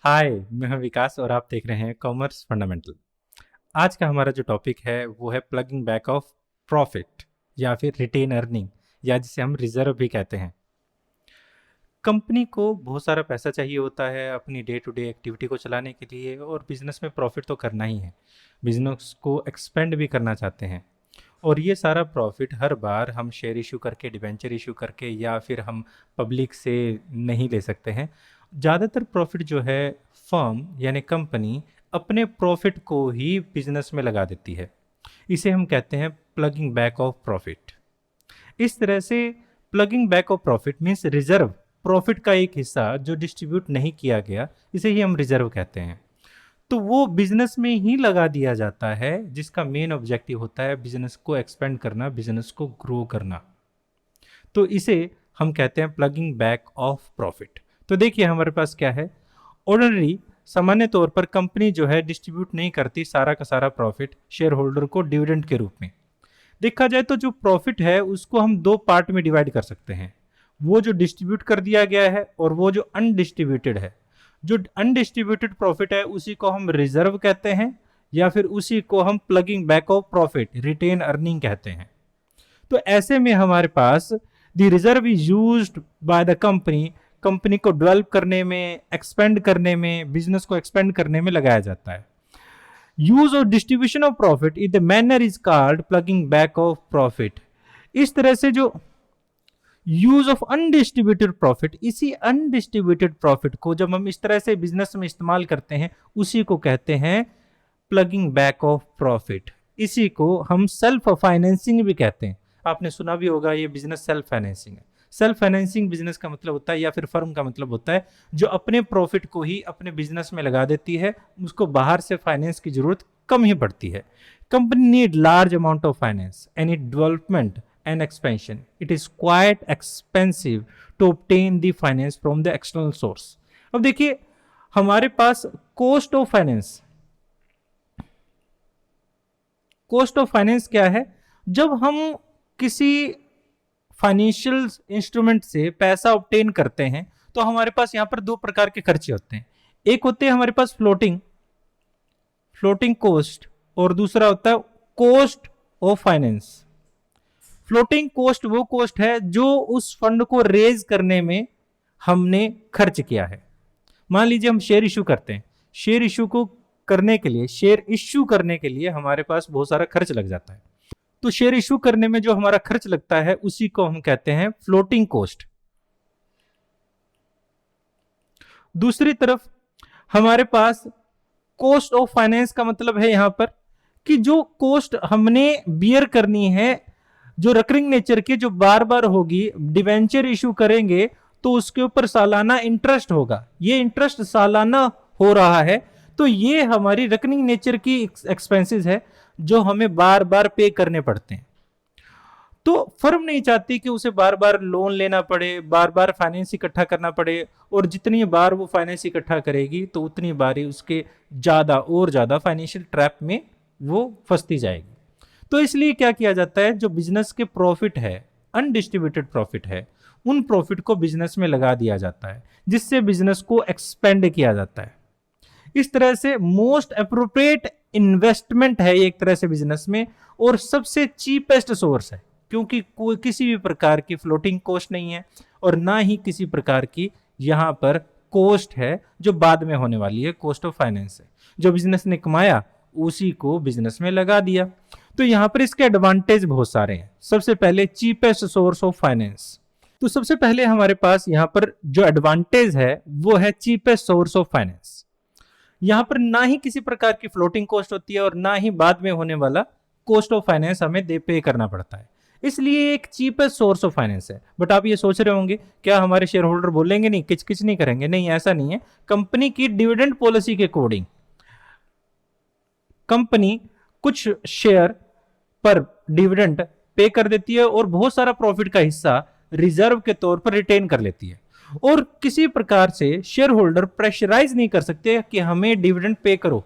हाय, मैं हूं विकास और आप देख रहे हैं कॉमर्स फंडामेंटल। आज का हमारा जो टॉपिक है वो है प्लगिंग बैक ऑफ प्रॉफिट या फिर रिटेन अर्निंग, या जिसे हम रिजर्व भी कहते हैं। कंपनी को बहुत सारा पैसा चाहिए होता है अपनी डे टू डे एक्टिविटी को चलाने के लिए, और बिजनेस में प्रॉफिट तो करना ही है। बिजनेस को एक्सपेंड भी करना चाहते हैं, और ये सारा प्रॉफिट हर बार हम शेयर इशू करके, डिबेंचर इशू करके, या फिर हम पब्लिक से नहीं ले सकते हैं। ज़्यादातर प्रॉफिट जो है फर्म यानी कंपनी अपने प्रॉफिट को ही बिजनेस में लगा देती है। इसे हम कहते हैं प्लगिंग बैक ऑफ प्रॉफिट। इस तरह से plugging back of profit means reserve, profit का एक हिस्सा जो डिस्ट्रीब्यूट नहीं किया गया, इसे ही हम रिजर्व कहते हैं। तो वो बिजनेस में ही लगा दिया जाता है, जिसका मेन ऑब्जेक्टिव होता है बिजनेस को एक्सपेंड करना, बिजनेस को ग्रो करना। तो इसे हम कहते हैं प्लगिंग बैक ऑफ प्रॉफिट। तो देखिए हमारे पास क्या है। ऑर्डिनरी सामान्य तौर पर कंपनी जो है डिस्ट्रीब्यूट नहीं करती सारा का सारा प्रॉफिट शेयर होल्डर को डिविडेंड के रूप में। देखा जाए तो जो प्रॉफिट है उसको हम दो पार्ट में डिवाइड कर सकते हैं, वो जो डिस्ट्रीब्यूट कर दिया गया है और वो जो अनडिस्ट्रीब्यूटेड है। जो अनडिस्ट्रीब्यूटेड प्रॉफिट है उसी को हम रिजर्व कहते हैं, या फिर उसी को हम plugging back of profit retain earning कहते हैं। तो ऐसे में हमारे पास the reserve is used by the company, company को डेवलप करने में, एक्सपेंड करने में, बिजनेस को एक्सपेंड करने में लगाया जाता है। यूज और distribution of profit in the manner is called plugging back of profit. इस तरह से जो यूज ऑफ अनडिस्ट्रीब्यूटेड प्रॉफिट, इसी अनडिस्ट्रीब्यूटेड प्रॉफिट को जब हम इस तरह से बिजनेस में इस्तेमाल करते हैं उसी को कहते हैं प्लगिंग बैक ऑफ प्रॉफिट। इसी को हम सेल्फ फाइनेंसिंग भी कहते हैं। आपने सुना भी होगा ये बिजनेस सेल्फ फाइनेंसिंग है। सेल्फ फाइनेंसिंग बिजनेस का मतलब होता है, या फिर फर्म का मतलब होता है जो अपने प्रॉफिट को ही अपने बिजनेस में लगा देती है, उसको बाहर से फाइनेंस की जरूरत कम ही पड़ती है। Company need large amount of finance and it development and expansion. It is quite expensive to obtain the finance from the external source. अब देखिए हमारे पास cost of finance, cost of finance क्या है? जब हम किसी फाइनेंशियल इंस्ट्रूमेंट से पैसा ऑब्टेन करते हैं तो हमारे पास यहां पर दो प्रकार के खर्चे होते हैं। एक होते हैं हमारे पास फ्लोटिंग फ्लोटिंग कॉस्ट, और दूसरा होता है cost of finance. Floating cost वो कॉस्ट है जो उस फंड को रेज करने में हमने खर्च किया है। मान लीजिए हम शेयर इशू करते हैं, शेयर इशू को करने के लिए, शेयर इशू करने के लिए हमारे पास बहुत सारा खर्च लग जाता है। तो शेयर इशू करने में जो हमारा खर्च लगता है उसी को हम कहते हैं फ्लोटिंग कॉस्ट। दूसरी तरफ हमारे पास कॉस्ट ऑफ फाइनेंस का मतलब है यहां पर कि जो कॉस्ट हमने बियर करनी है, जो रिकरिंग नेचर की, जो बार बार होगी, डिवेंचर इशू करेंगे तो उसके ऊपर सालाना इंटरेस्ट होगा, ये इंटरेस्ट सालाना हो रहा है। तो ये हमारी रिकरिंग नेचर की एक्सपेंसेस है जो हमें बार बार पे करने पड़ते हैं। तो फर्म नहीं चाहती कि उसे बार बार लोन लेना पड़े, बार बार फाइनेंस इकट्ठा करना पड़े, और जितनी बार वो फाइनेंस इकट्ठा करेगी तो उतनी बार ही उसके ज्यादा और ज्यादा फाइनेंशियल ट्रैप में वो फंसती जाएगी। तो इसलिए क्या किया जाता है, जो बिजनेस के प्रॉफिट है, अनडिस्ट्रीब्यूटेड प्रॉफिट है, उन प्रॉफिट को बिजनेस में लगा दिया जाता है, जिससे बिजनेस को एक्सपेंड किया जाता है। इस तरह से मोस्ट अप्रोप्रिएट इन्वेस्टमेंट है एक तरह से बिजनेस में, और सबसे चीपेस्ट सोर्स है, क्योंकि कोई किसी भी प्रकार की फ्लोटिंग कॉस्ट नहीं है और ना ही किसी प्रकार की यहां पर कॉस्ट है जो बाद में होने वाली है, कॉस्ट ऑफ फाइनेंस है। जो बिजनेस ने कमाया उसी को बिजनेस में लगा दिया। तो यहां पर इसके एडवांटेज बहुत सारे हैं। सबसे पहले चीपेस्ट सोर्स ऑफ फाइनेंस। तो सबसे पहले हमारे पास यहां पर जो एडवांटेज है वो है चीपेस्ट सोर्स ऑफ फाइनेंस। यहां पर ना ही किसी प्रकार की फ्लोटिंग कॉस्ट होती है और ना ही बाद में होने वाला कॉस्ट ऑफ फाइनेंस हमें पे करना पड़ता है, इसलिए एक चीपेस्ट सोर्स ऑफ फाइनेंस है। बट आप ये सोच रहे होंगे क्या हमारे शेयर होल्डर बोलेंगे नहीं, किचकिच नहीं करेंगे? नहीं, ऐसा नहीं है। कंपनी की डिविडेंड पॉलिसी के अकॉर्डिंग कंपनी कुछ शेयर पर डिविडेंड पे कर देती है और बहुत सारा प्रॉफिट का हिस्सा रिजर्व के तौर पर रिटेन कर लेती है, और किसी प्रकार से शेयर होल्डर प्रेशराइज नहीं कर सकते कि हमें डिविडेंड पे करो।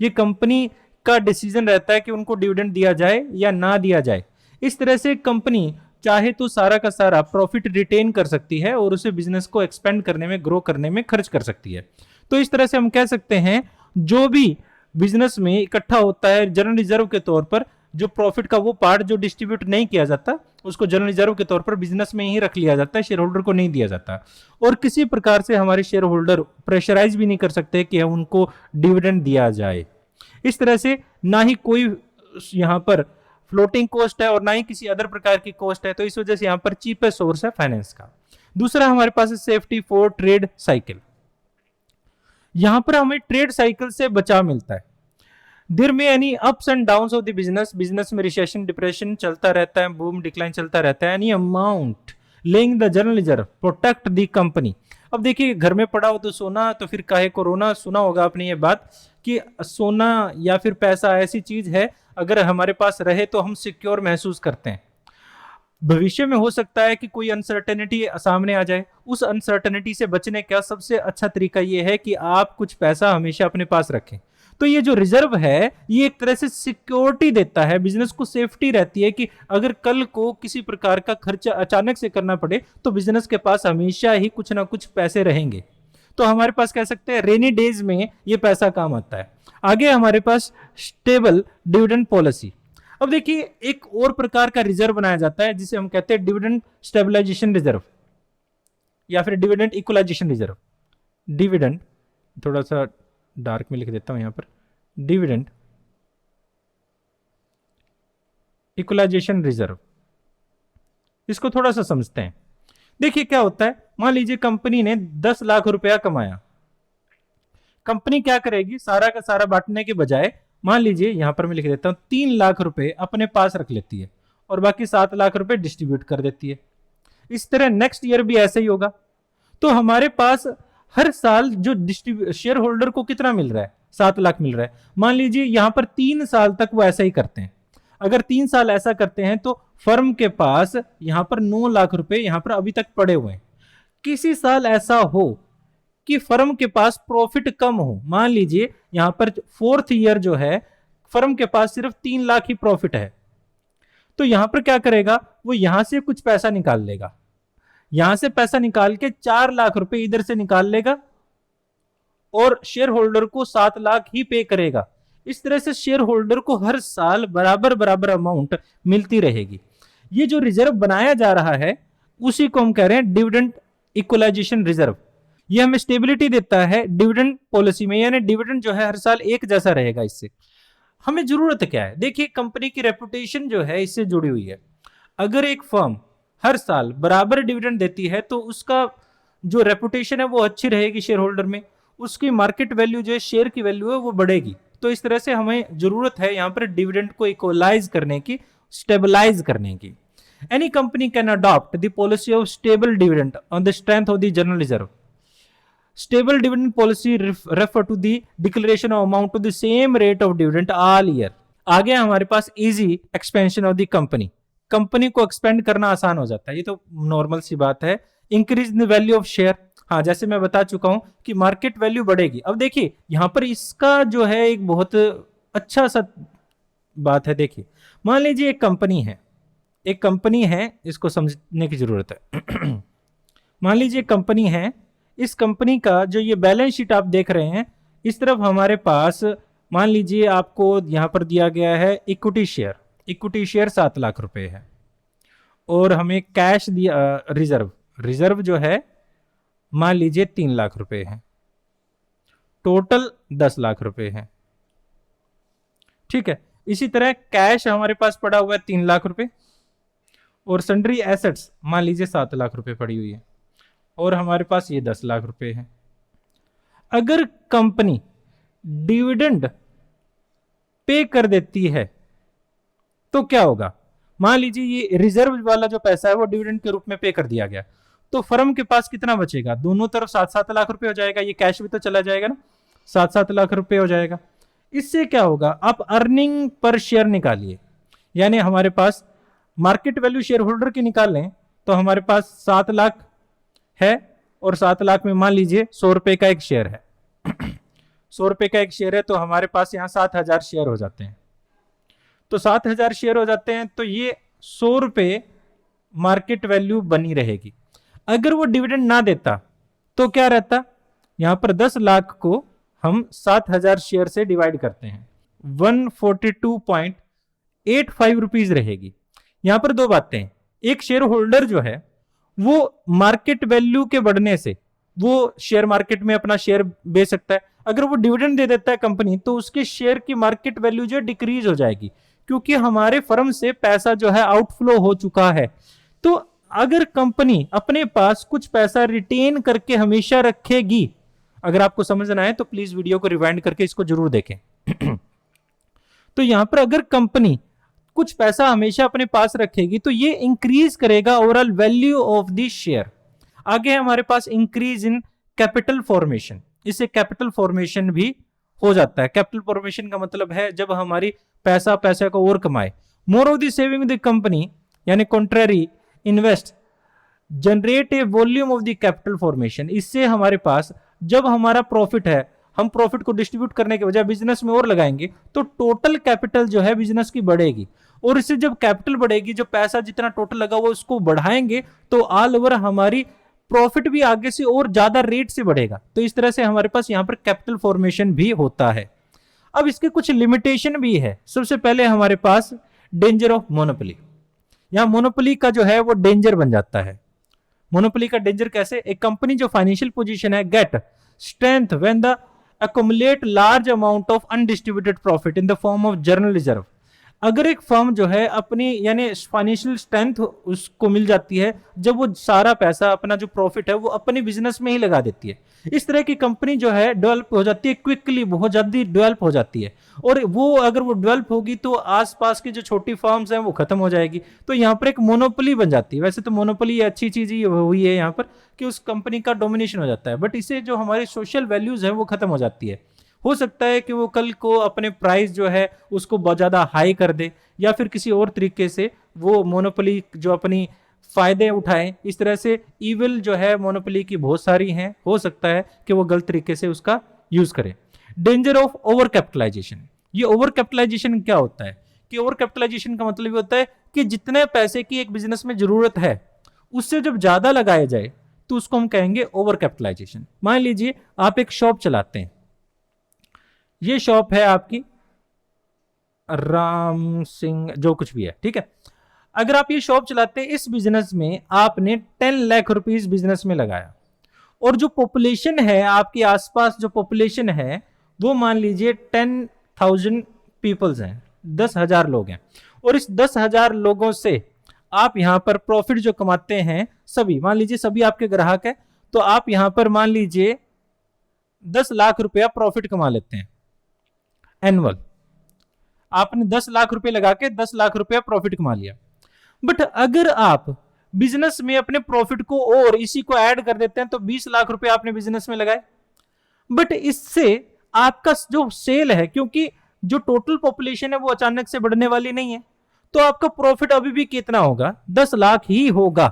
ये कंपनी का डिसीजन रहता है कि उनको डिविडेंड दिया जाए या ना दिया जाए। इस तरह से कंपनी चाहे तो सारा का सारा प्रॉफिट रिटेन कर सकती है और उसे बिजनेस को एक्सपेंड करने में, ग्रो करने में खर्च कर सकती है। तो इस तरह से हम कह सकते हैं जो भी बिजनेस में इकट्ठा होता है जनरल रिजर्व के तौर पर, जो प्रॉफिट का वो पार्ट जो डिस्ट्रीब्यूट नहीं किया जाता उसको जनरल रिजर्व के तौर पर बिजनेस में ही रख लिया जाता है, शेयर होल्डर को नहीं दिया जाता। और किसी प्रकार से हमारे शेयर होल्डर प्रेशराइज भी नहीं कर सकते कि उनको डिविडेंड दिया जाए। इस तरह से ना ही कोई यहाँ पर फ्लोटिंग कॉस्ट है और ना ही किसी अदर प्रकार की कॉस्ट है, तो इस वजह से यहाँ पर चीपेस्ट सोर्स है फाइनेंस का। दूसरा हमारे पास है सेफ्टी फॉर ट्रेड साइकिल। यहां पर हमें ट्रेड साइकिल से बचाव मिलता है। देयर में any ups and downs of the business में रिसेशन डिप्रेशन चलता रहता है, बूम डिक्लाइन चलता रहता है। Any amount laying the general reserve protect the company. अब देखिए घर में पड़ा हो तो सोना, तो फिर काहे कोरोना, सुना होगा आपने ये बात कि सोना या फिर पैसा ऐसी चीज है अगर हमारे पास रहे तो हम सिक्योर महसूस करते हैं। भविष्य में हो सकता है कि कोई अनसर्टेनिटी सामने आ जाए, उस अनसर्टेनिटी से बचने का सबसे अच्छा तरीका यह है कि आप कुछ पैसा हमेशा अपने पास रखें। तो ये जो रिजर्व है ये एक तरह से सिक्योरिटी देता है, बिजनेस को सेफ्टी रहती है कि अगर कल को किसी प्रकार का खर्चा अचानक से करना पड़े तो बिजनेस के पास हमेशा ही कुछ ना कुछ पैसे रहेंगे। तो हमारे पास कह सकते हैं रेनी डेज में ये पैसा काम आता है। आगे हमारे पास स्टेबल डिविडेंड पॉलिसी। अब देखिए एक और प्रकार का रिजर्व बनाया जाता है जिसे हम कहते हैं डिविडेंड स्टेबलाइजेशन रिजर्व या फिर डिविडेंड इक्वलाइजेशन रिजर्व। डिविडेंड थोड़ा सा डार्क में लिख देता हूं यहां पर, डिविडेंड इक्वलाइजेशन रिजर्व। इसको थोड़ा सा समझते हैं। देखिए क्या होता है, मान लीजिए कंपनी ने 10 लाख रुपया कमाया। कंपनी क्या करेगी, सारा का सारा बांटने के बजाय मान लीजिए यहां पर मैं लिख देता हूं 3 लाख रुपए अपने पास रख लेती है और बाकी 7 लाख रुपए डिस्ट्रीब्यूट कर देती है। इस तरह नेक्स्ट ईयर भी ऐसा ही होगा। तो हमारे पास हर साल जो शेयर होल्डर को कितना मिल रहा है, 7 लाख मिल रहा है। मान लीजिए यहां पर 3 साल तक वो ऐसा ही करते हैं। अगर 3 साल ऐसा करते हैं तो फर्म के पास यहां पर 9 लाख रुपए यहां पर अभी तक पड़े हुए हैं। किसी साल ऐसा हो कि फर्म के पास प्रॉफिट कम हो, मान लीजिए यहां पर 4th ईयर जो है फर्म के पास सिर्फ 3 लाख ही प्रॉफिट है, तो यहां पर क्या करेगा, वो यहां से कुछ पैसा निकाल लेगा, यहां से पैसा निकाल के 4 लाख रुपए इधर से निकाल लेगा और शेयर होल्डर को 7 लाख ही पे करेगा। इस तरह से शेयर होल्डर को हर साल बराबर बराबर अमाउंट मिलती रहेगी। ये जो रिजर्व बनाया जा रहा है उसी को हम कह रहे हैं डिविडेंड इक्वलाइजेशन रिजर्व। ये हमें स्टेबिलिटी देता है डिविडेंड पॉलिसी में, यानी डिविडेंड जो है हर साल एक जैसा रहेगा। इससे हमें जरूरत क्या है, देखिए कंपनी की रेपुटेशन जो है इससे जुड़ी हुई है। अगर एक फर्म हर साल बराबर डिविडेंड देती है तो उसका जो रेपुटेशन है वो अच्छी रहेगी शेयर होल्डर में, उसकी मार्केट वैल्यू जो है शेयर की वैल्यू है वो बढ़ेगी। तो इस तरह से हमें जरूरत है यहाँ पर डिविडेंड को इक्वलाइज करने की, स्टेबलाइज करने की। Any company can adopt the policy of stable dividend on the strength of the general reserve. Stable dividend policy refer to the declaration of amount to the same rate of dividend all year। आगे हमारे पास easy expansion of the company। Company को expand करना आसान हो जाता है, ये तो नॉर्मल सी बात है। Increase the value of share, हाँ जैसे मैं बता चुका हूं कि मार्केट वैल्यू बढ़ेगी। अब देखिए यहां पर इसका जो है एक बहुत अच्छा सा बात है। देखिए मान लीजिए एक कंपनी है, इसको समझने की जरूरत है। मान लीजिए कंपनी है, इस कंपनी का जो ये बैलेंस शीट आप देख रहे हैं, इस तरफ हमारे पास मान लीजिए आपको यहां पर दिया गया है इक्विटी शेयर 7 लाख रुपए है और हमें कैश दिया, रिजर्व जो है मान लीजिए 3 लाख रुपए है, टोटल 10 लाख रुपए है। ठीक है, इसी तरह कैश हमारे पास पड़ा हुआ है 3 लाख रुपए और सन्ड्री एसेट्स मान लीजिए 7 लाख रुपए पड़ी हुई है और हमारे पास ये 10 लाख रुपए हैं। अगर कंपनी डिविडेंड पे कर देती है तो क्या होगा, मान लीजिए ये रिजर्व वाला जो पैसा है वो डिविडेंड के रूप में पे कर दिया गया, तो फर्म के पास कितना बचेगा, दोनों तरफ 7-7 लाख रुपए हो जाएगा। ये कैश भी तो चला जाएगा ना, 7-7 लाख रुपए हो जाएगा। इससे क्या होगा, आप अर्निंग पर शेयर निकालिए, यानी हमारे पास मार्केट वैल्यू शेयर होल्डर की निकाल लें तो हमारे पास 7 लाख है और 7 लाख में मान लीजिए 100 रुपए का एक शेयर है। 100 रुपए का एक शेयर है तो हमारे पास यहाँ 7,000 शेयर हो जाते हैं। तो 7,000 शेयर हो जाते हैं तो ये 100 रुपए मार्केट वैल्यू बनी रहेगी। अगर वो डिविडेंड ना देता तो क्या रहता, यहाँ पर 10 लाख को हम 7,000 शेयर से डिवाइड करते हैं, 142.85 रुपीज रहेगी। यहाँ पर दो बातें हैं, एक शेयर होल्डर जो है वो मार्केट वैल्यू के बढ़ने से वो शेयर मार्केट में अपना शेयर बेच सकता है। अगर वो डिविडेंड दे देता है कंपनी, तो उसके शेयर की मार्केट वैल्यू जो डिक्रीज हो जाएगी, क्योंकि हमारे फर्म से पैसा जो है आउटफ्लो हो चुका है। तो अगर कंपनी अपने पास कुछ पैसा रिटेन करके हमेशा रखेगी, अगर आपको समझना है तो प्लीज वीडियो को रिवाइंड करके इसको जरूर देखें। तो यहां पर अगर कंपनी कुछ पैसा हमेशा अपने पास रखेगी तो ये इंक्रीज करेगा overall value of the share. आगे हमारे पास इंक्रीज इन कैपिटल फॉर्मेशन, इससे कैपिटल फॉर्मेशन भी हो जाता है। कैपिटल फॉर्मेशन का मतलब है जब हमारी पैसा को और कमाए। More of the saving the company यानी contrary invest generate a volume of the capital formation. इससे हमारे पास जब हमारा प्रॉफिट है, हम प्रॉफिट को डिस्ट्रीब्यूट करने के बजाय बिजनेस में और लगाएंगे तो टोटल कैपिटल जो है बिजनेस की बढ़ेगी, और इससे जब कैपिटल बढ़ेगी, जो पैसा जितना टोटल लगा हुआ उसको बढ़ाएंगे, तो ऑल ओवर हमारी प्रॉफिट भी आगे से और ज्यादा रेट से बढ़ेगा। तो इस तरह से हमारे पास यहां पर कैपिटल फॉर्मेशन भी होता है। अब इसके कुछ लिमिटेशन भी है। सबसे पहले हमारे पास डेंजर ऑफ मोनोपोली। यहां मोनोपोली का जो है वो डेंजर बन जाता है। मोनोपोली का डेंजर कैसे? एक कंपनी जो फाइनेंशियल पोजीशन है get strength when the accumulate large amount of undistributed profit in the form of general reserve। अगर एक फर्म जो है अपनी यानी फाइनेंशियल स्ट्रेंथ उसको मिल जाती है जब वो सारा पैसा अपना जो प्रॉफिट है वो अपने बिजनेस में ही लगा देती है। इस तरह की कंपनी जो है डेवलप हो जाती है क्विकली, बहुत जल्दी डेवलप हो जाती है, और वो अगर वो डेवलप होगी तो आसपास की जो छोटी फर्म्स हैं वो खत्म हो जाएगी। तो यहाँ पर एक मोनोपोली बन जाती है। वैसे तो मोनोपोली अच्छी चीज ही हुई है यहाँ पर कि उस कंपनी का डोमिनेशन हो जाता है, बट इससे जो हमारी सोशल वैल्यूज है वो खत्म हो जाती है। हो सकता है कि वो कल को अपने प्राइस जो है उसको बहुत ज्यादा हाई कर दे, या फिर किसी और तरीके से वो मोनोपोली जो अपनी फायदे उठाएं। इस तरह से इविल जो है मोनोपोली की बहुत सारी हैं, हो सकता है कि वो गलत तरीके से उसका यूज करे। Danger of over capitalisation. ये ओवर कैपिटलाइजेशन क्या होता है कि ओवर कैपिटलाइजेशन का मतलब ये होता है कि जितने पैसे की एक बिजनेस में जरूरत है उससे जब ज्यादा लगाया जाए तो उसको हम कहेंगे ओवर कैपिटलाइजेशन। मान लीजिए आप एक शॉप चलाते हैं, ये शॉप है आपकी राम सिंह जो कुछ भी है, ठीक है। अगर आप ये शॉप चलाते हैं, इस बिजनेस में आपने 10 लाख रुपीस बिजनेस में लगाया, और जो पॉपुलेशन है आपके आसपास, जो पॉपुलेशन है वो मान लीजिए 10,000 पीपल्स हैं, 10,000 लोग हैं, और इस 10,000 लोगों से आप यहां पर प्रॉफिट जो कमाते हैं सभी, मान लीजिए सभी आपके ग्राहक है, तो आप यहां पर मान लीजिए 10 लाख रुपया प्रॉफिट कमा लेते हैं एनुअल। आपने 10 लाख रुपए लगा के 10 लाख रुपया प्रॉफिट कमा लिया। बट अगर आप बिजनेस में अपने प्रॉफिट को और इसी को ऐड कर देते हैं तो 20 लाख रुपए आपने बिजनेस में लगाए, बट इससे आपका जो सेल है, क्योंकि जो टोटल पॉपुलेशन है वो अचानक से बढ़ने वाली नहीं है, तो आपका प्रॉफिट अभी भी कितना होगा? 10 लाख ही होगा,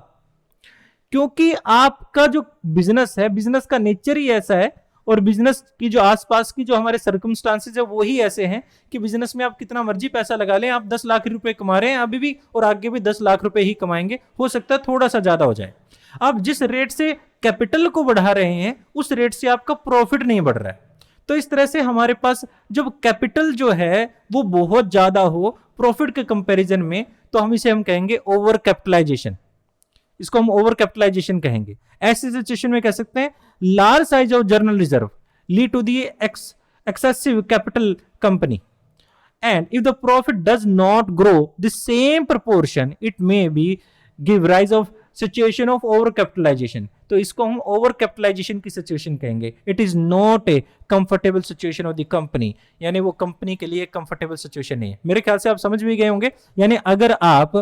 क्योंकि आपका जो बिजनेस है, बिजनेस का नेचर ही ऐसा है, और बिजनेस की जो आसपास की जो हमारे सर्कमस्टांसेस है वो ही ऐसे हैं कि बिजनेस में आप कितना मर्जी पैसा लगा लें, आप 10 लाख रुपए कमा रहे हैं अभी भी, और आगे भी 10 लाख रुपए ही कमाएंगे, हो सकता है थोड़ा सा ज्यादा हो जाए। आप जिस रेट से कैपिटल को बढ़ा रहे हैं उस रेट से आपका प्रॉफिट नहीं बढ़ रहा है। तो इस तरह से हमारे पास जब कैपिटल जो है वो बहुत ज्यादा हो प्रॉफिट के कंपैरिजन में, तो हम इसे कहेंगे ओवर कैपिटलाइजेशन। इसको हम ओवर कैपिटलाइजेशन कहेंगे। ऐसी सिचुएशन में कह सकते हैं large size of general reserve lead to the excessive capital company, and if the profit does not grow the same proportion it may be give rise of situation of over capitalization। तो इसको हम over capitalisation की situation कहेंगे। It is not a comfortable situation of the company, यानी वो company के लिए comfortable situation नहीं है। मेरे ख्याल से आप समझ भी गए होंगे। यानी अगर आप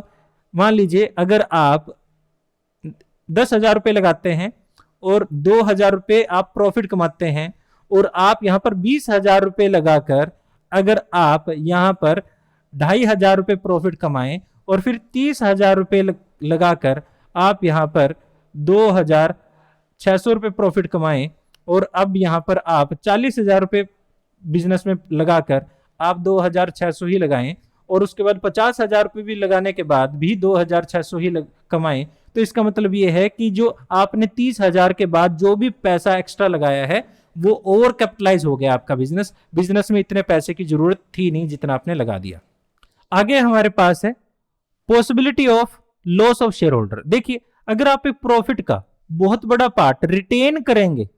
मान लीजिए अगर आप 10,000 रुपए लगाते हैं और 2,000 रुपए आप प्रॉफिट कमाते हैं, और आप यहां पर 20,000 रुपए लगाकर अगर आप यहां पर 2,500 रुपए प्रॉफिट कमाएं, और फिर 30,000 रुपए लगाकर आप यहां पर 2,600 रुपए प्रॉफिट कमाएं, और अब यहां पर आप 40,000 रुपए बिजनेस में लगाकर आप 2,600 ही लगाएं, और उसके बाद 50,000 रुपए भी लगाने के बाद भी 2,600 ही कमाएं, तो इसका मतलब ये है कि जो आपने 30,000 के बाद जो भी पैसा एक्स्ट्रा लगाया है वो ओवर कैपिटलाइज हो गया आपका बिजनेस में इतने पैसे की जरूरत थी नहीं जितना आपने लगा दिया। आगे हमारे पास है possibility of loss of share holder. देखिए, अगर आप एक प्रॉफिट का बहुत बड़ा पार्ट रिटेन करेंगे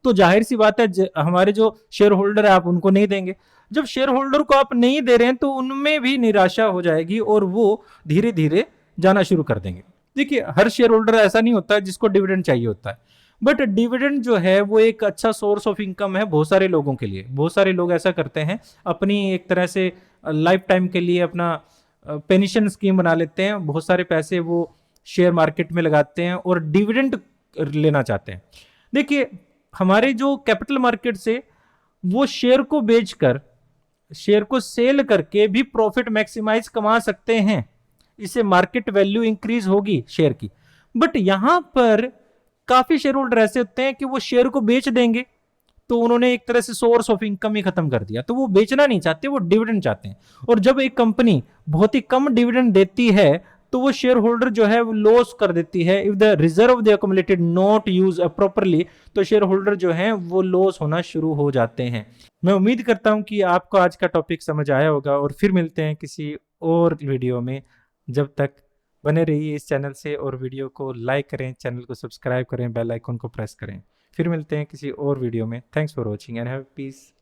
तो जाहिर सी बात है हमारे जो शेयर होल्डर है आप उनको नहीं देंगे। जब शेयर होल्डर को आप नहीं दे रहे हैं तो उनमें भी निराशा हो जाएगी और वो धीरे धीरे जाना शुरू कर देंगे। देखिए, हर शेयर होल्डर ऐसा नहीं होता जिसको डिविडेंड चाहिए होता है, बट डिविडेंड जो है वो एक अच्छा सोर्स ऑफ इनकम है बहुत सारे लोगों के लिए। बहुत सारे लोग ऐसा करते हैं, अपनी एक तरह से लाइफ टाइम के लिए अपना पेंशन स्कीम बना लेते हैं, बहुत सारे पैसे वो शेयर मार्केट में लगाते हैं और डिविडेंड लेना चाहते हैं। देखिए, हमारे जो कैपिटल मार्केट से वो शेयर को बेचकर, शेयर को सेल करके भी प्रॉफिट मैक्सिमाइज कमा सकते हैं, इससे मार्केट वैल्यू इंक्रीज होगी शेयर की। बट यहां पर काफी शेयर होल्डर ऐसे होते हैं कि वो शेयर को बेच देंगे तो उन्होंने एक तरह से सोर्स ऑफ इनकम ही खत्म कर दिया, तो वो बेचना नहीं चाहते, वो डिविडेंड चाहते हैं। और जब एक कंपनी बहुत ही कम डिविडेंड देती है तो वो शेयर होल्डर जो है वो लॉस कर देती है। If the reserve they accumulated not use properly, तो शेयर होल्डर जो है वो लॉस होना शुरू हो जाते हैं। मैं उम्मीद करता हूं कि आपको आज का टॉपिक समझ आया होगा और फिर मिलते हैं किसी और वीडियो में। जब तक बने रहिए इस चैनल से और वीडियो को लाइक करें, चैनल को सब्सक्राइब करें, बेल आइकन को प्रेस करें। फिर मिलते हैं किसी और वीडियो में। Thanks for watching and have piece.